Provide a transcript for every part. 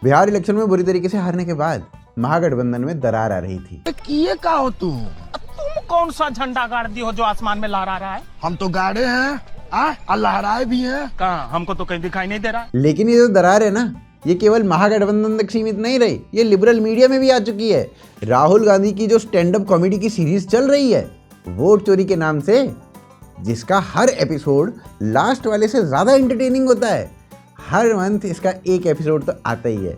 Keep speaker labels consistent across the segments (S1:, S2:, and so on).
S1: Bihar election में बुरी तरीके से हारने के बाद महागठबंधन में दरार आ रही थी।
S2: किए का हो तुम
S3: कौन सा झंडा गाड़ दी हो जो आसमान में लहरा रहा है?
S2: हम तो गाड़े हैं और लहराए भी हैं।
S3: कहाँ? हमको तो कहीं दिखाई नहीं दे रहा।
S1: लेकिन ये जो दरार है ना, ये केवल महागठबंधन तक सीमित नहीं रही, ये लिबरल मीडिया में भी आ चुकी है। राहुल गांधी की जो स्टैंड अप कॉमेडी की सीरीज चल रही है वोट चोरी के नाम से, जिसका हर एपिसोड लास्ट वाले से ज्यादा एंटरटेनिंग होता है, हर मंथ इसका एक एपिसोड तो आता ही है।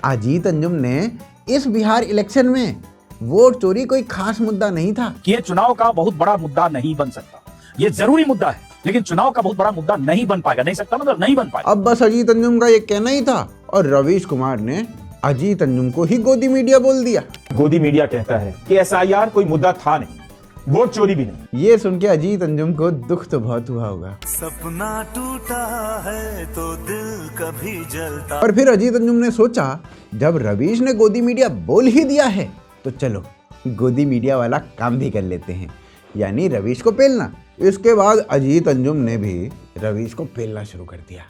S1: अजीत अंजुम ने इस बिहार इलेक्शन में वोट चोरी कोई खास मुद्दा नहीं था
S4: कि ये चुनाव का बहुत बड़ा मुद्दा नहीं बन सकता। ये जरूरी मुद्दा है लेकिन चुनाव का बहुत बड़ा मुद्दा नहीं बन पाएगा। नहीं सकता मतलब नहीं बन पाएगा।
S1: अब बस अजीत अंजुम का ये कहना ही था और रवीश कुमार ने अजीत अंजुम को ही गोदी मीडिया बोल दिया।
S5: गोदी मीडिया कहता है कि एसआईआर कोई मुद्दा था नहीं, वोट चोरी भी नहीं।
S1: ये सुन के अजीत अंजुम को दुख तो बहुत हुआ होगा।
S6: सपना टूटा है तो दिल कभी जलता।
S1: और फिर अजीत अंजुम ने सोचा जब रवीश ने गोदी मीडिया बोल ही दिया है तो चलो गोदी मीडिया वाला काम भी कर लेते हैं, यानी रवीश को पेलना। इसके बाद अजीत अंजुम ने भी रवीश को पेलना शुरू कर दिया।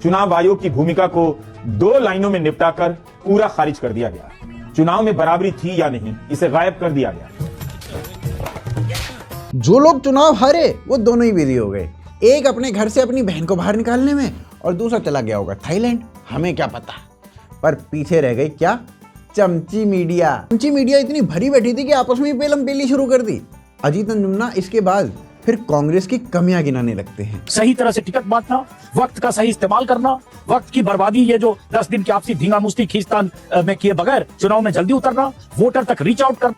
S5: चुनाव आयोग की भूमिका को 2 लाइनों में निपटाकर पूरा खारिज कर दिया गया। चुनाव में बराबरी थी या नहीं, इसे गायब कर दिया गया।
S1: जो लोग चुनाव हारे वो दोनों ही बिजी हो गए। एक अपने घर से अपनी बहन को बाहर निकालने में और दूसरा चला गया होगा थाईलैंड, हमें क्या पता। पर पीछे रह गई क्या? चमची मीडिया। चमची मीडिया इतनी भरी बैठी थी कि आपस में पेलम पेली शुरू कर दी। अजीत अंजुम ना इसके बाद फिर कांग्रेस की कमियां गिनाने लगते हैं।
S4: सही तरह से टिकट बांटना, वक्त का सही इस्तेमाल करना, वक्त की बर्बादी, ये जो 10 दिन की आपसी धींगा मुश्ती खींचतान में किए बगैर चुनाव में जल्दी उतरना, वोटर तक रीच आउट करना।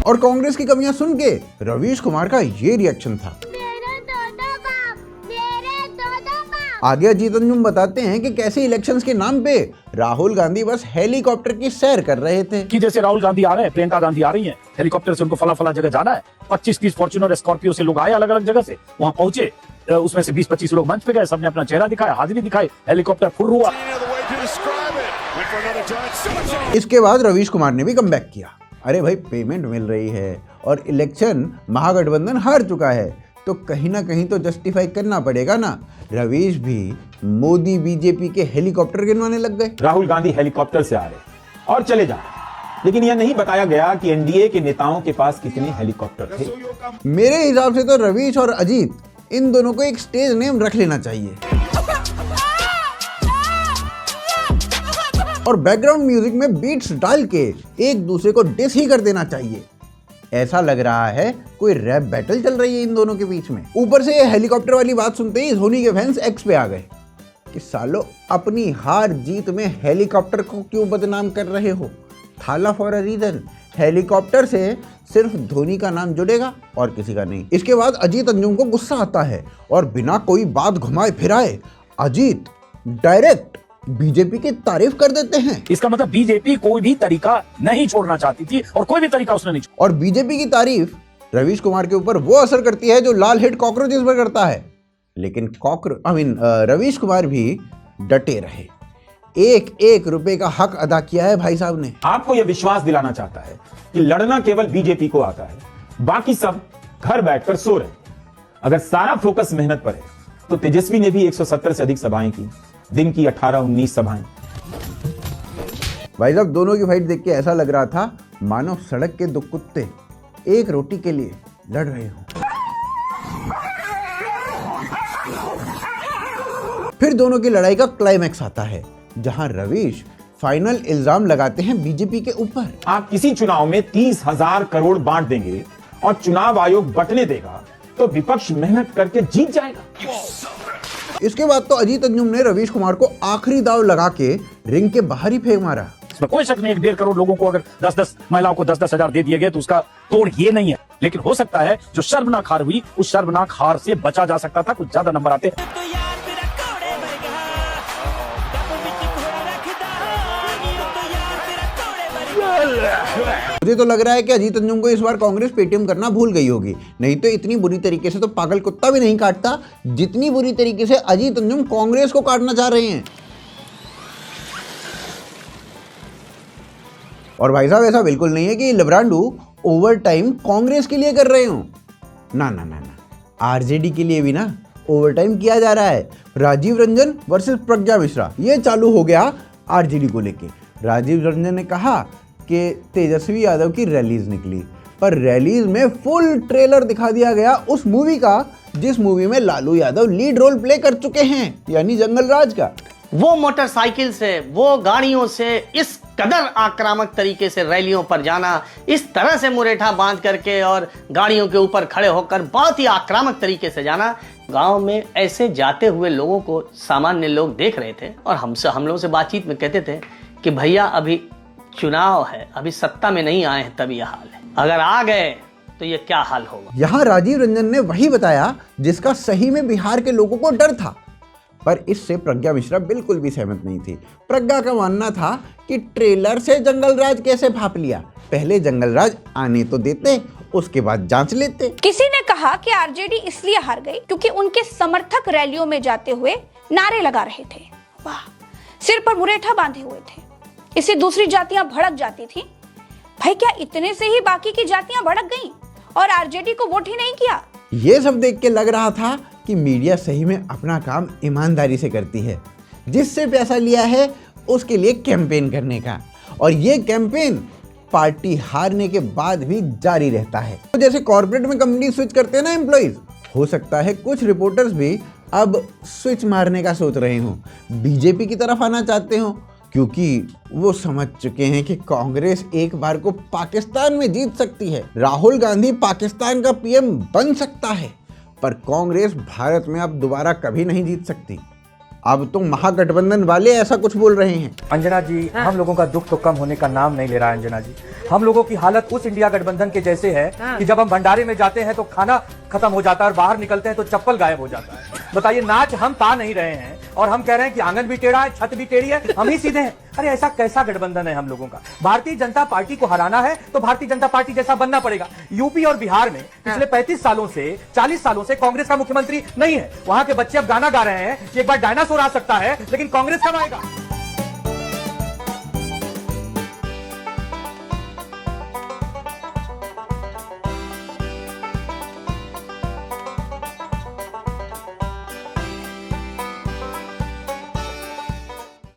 S1: और कांग्रेस की कमियां सुन के रवीश कुमार का ये रिएक्शन था। आगे अजीत अंजुम बताते हैं कि कैसे इलेक्शंस के नाम पे राहुल गांधी बस हेलीकॉप्टर की सैर कर रहे थे।
S4: कि जैसे राहुल गांधी आ रहे हैं, प्रियंका गांधी आ रही हैं, हेलीकॉप्टर से उनको फला फला जगह जाना है। 25-30 फॉर्च्यूनर स्कॉर्पियो से लोग आए अलग अलग जगह से, वहां पहुंचे, उसमें से 20-25 लोग मंच पे गए, सबने अपना चेहरा दिखाया, हाजिरी दिखाई, हेलीकॉप्टर फुर हुआ।
S1: इसके बाद रवीश कुमार ने भी कमबैक किया। अरे भाई, पेमेंट मिल रही है और इलेक्शन महागठबंधन हार चुका है तो कहीं ना कहीं तो जस्टिफाई करना पड़ेगा ना। रवीश भी मोदी बीजेपी के हेलीकॉप्टर गिनवाने लग गए।
S5: राहुल गांधी हेलीकॉप्टर से आ रहे और चले जा रहे, लेकिन यह नहीं बताया गया कि एनडीए के नेताओं के पास कितने हेलीकॉप्टर थे।
S1: मेरे हिसाब से तो रवीश और अजीत इन दोनों को एक स्टेज नेम रख लेना चाहिए और बैकग्राउंड म्यूजिक में बीट्स डाल के एक दूसरे को डिस ही कर देना चाहिए। ऐसा लग रहा है कोई रैप बैटल चल रही है इन दोनों के बीच में। ऊपर से ये हेलीकॉप्टर वाली बात सुनते ही धोनी के फैंस एक्स पे आ गए कि सालो अपनी हार जीत में हेलीकॉप्टर को क्यों बदनाम कर रहे हो। थाला फॉर अ रीजन। हेलीकॉप्टर से सिर्फ धोनी का नाम जुड़ेगा और किसी का नहीं। इसके बाद अजीत अंजुम को गुस्सा आता है और बिना कोई बात घुमाए फिराए अजीत डायरेक्ट बीजेपी की तारीफ कर देते हैं।
S4: इसका मतलब बीजेपी कोई भी तरीका नहीं छोड़ना चाहती थी और कोई भी तरीका उसने नहीं छोड़ा।
S1: और बीजेपी की तारीफ रवीश कुमार के ऊपर वो असर करती है जो लाल हिट कॉकरोचेस पर करता है। लेकिन रवीश कुमार भी डटे रहे। 1-1 रुपए का हक अदा किया है भाई साहब ने।
S5: आपको यह विश्वास दिलाना चाहता है कि लड़ना केवल बीजेपी को आता है, बाकी सब घर बैठकर सो रहे। अगर सारा फोकस मेहनत पर है तो तेजस्वी ने भी 170 से अधिक सभाएं की, दिन की 18-19 सभाएं।
S1: भाई साहब, दोनों की फाइट देख के ऐसा लग रहा था मानो सड़क के 2 कुत्ते एक रोटी के लिए लड़ रहे हो। फिर दोनों की लड़ाई का क्लाइमैक्स आता है जहां रवीश फाइनल इल्जाम लगाते हैं बीजेपी के ऊपर।
S5: आप किसी चुनाव में 30,000 करोड़ बांट देंगे और चुनाव आयोग बंटने देगा तो विपक्ष मेहनत करके जीत जाएगा।
S1: इसके बाद तो अजीत अंजुम ने रवीश कुमार को आखिरी दाव लगा के रिंग के बाहर ही फेंक मारा।
S4: इसमें कोई शक नहीं, 1.5 करोड़ लोगों को अगर 10-10 महिलाओं को 10-10 हजार दे दिए गए तो उसका तोड़ ये नहीं है। लेकिन हो सकता है जो शर्मनाक हार हुई, उस शर्मनाक हार से बचा जा सकता था, कुछ ज्यादा नंबर आते।
S1: मुझे तो लग रहा है कि अजीत अंजुम को इस बार कांग्रेस पेटीएम करना भूल गई होगी, नहीं तो इतनी बुरी तरीके से तो पागल कुत्ता भी नहीं काटता जितनी बुरी तरीके से अजीत अंजुम कांग्रेस को काटना चाह रहे हैं। और भाई साहब, ऐसा बिल्कुल नहीं है कि लिब्रांडू ओवर टाइम कांग्रेस के लिए कर रहे हो। ना ना ना ना, आरजेडी के लिए भी ना ओवरटाइम किया जा रहा है। राजीव रंजन वर्सेस प्रज्ञा मिश्रा ये चालू हो गया आरजेडी को लेके। राजीव रंजन ने कहा कि तेजस्वी यादव की रैलीज निकली, पर रैलीज में फुल ट्रेलर दिखा दिया गया उस मूवी का जिस मूवी में Lalu Yadav lead role play कर चुके हैं, यानी जंगल राज का।
S7: वो मोटरसाइकिल से, वो गाड़ियों से इस कदर आक्रामक तरीके से रैलियों पर जाना, इस तरह से मुरेठा बांध करके और गाड़ियों के ऊपर खड़े होकर बहुत ही आक्रामक तरीके से जाना, गांव में ऐसे जाते हुए लोगों को सामान्य लोग देख रहे थे और हम लोगों से बातचीत में कहते थे कि भैया अभी चुनाव है, अभी सत्ता में नहीं आए हैं तभी यह हाल है, अगर आ गए तो ये क्या हाल होगा।
S1: यहाँ राजीव रंजन ने वही बताया जिसका सही में बिहार के लोगों को डर था, पर इससे प्रज्ञा मिश्रा बिल्कुल भी सहमत नहीं थी। प्रज्ञा का मानना था कि ट्रेलर से जंगल राज कैसे भाप लिया, पहले जंगल राज आने तो देते, उसके बाद जांच लेते।
S8: किसी ने कहा कि आरजेडी इसलिए हार गई क्योंकि उनके समर्थक रैलियों में जाते हुए नारे लगा रहे थे, वाह, सिर पर मुरेठा बांधे हुए थे, इससे दूसरी जातियां भड़क जाती थी। भाई क्या इतने से ही बाकी की जातियां भड़क गईं और आरजेडी को वोट ही नहीं किया?
S1: ये सब देख के लग रहा था कि मीडिया सही में अपना काम ईमानदारी से करती है, जिससे पैसा लिया है उसके लिए कैंपेन करने का, और ये कैंपेन पार्टी हारने के बाद भी जारी रहता है। तो जैसे कॉर्पोरेट में कंपनी स्विच करते हैं ना एम्प्लॉइज, हो सकता है कुछ रिपोर्टर्स भी अब स्विच मारने का सोच रहे हों, बीजेपी की तरफ आना चाहते हों, क्योंकि वो समझ चुके हैं कि कांग्रेस एक बार को पाकिस्तान में जीत सकती है। राहुल गांधी पाकिस्तान का पीएम बन सकता है, पर कांग्रेस भारत में अब दोबारा कभी नहीं जीत सकती। अब तो महागठबंधन वाले ऐसा कुछ बोल रहे हैं।
S9: अंजना जी, हम लोगों का दुख तो कम होने का नाम नहीं ले रहा है। अंजना जी, हम लोगों की हालत उस इंडिया गठबंधन के जैसे है कि जब हम भंडारे में जाते हैं तो खाना खत्म हो जाता है और बाहर निकलते हैं तो चप्पल गायब हो जाता है। बताइए, नाच हम पा नहीं रहे हैं और हम कह रहे हैं कि आंगन भी टेढ़ा है, छत भी टेढ़ी है, हम ही सीधे हैं। अरे ऐसा कैसा गठबंधन है हम लोगों का? भारतीय जनता पार्टी को हराना है तो भारतीय जनता पार्टी जैसा बनना पड़ेगा। यूपी और बिहार में पिछले 35 सालों से 40 सालों से कांग्रेस का मुख्यमंत्री नहीं है। वहां के बच्चे अब गाना गा रहे हैं कि एक बार डायनासोर आ सकता है लेकिन कांग्रेस कब आएगा।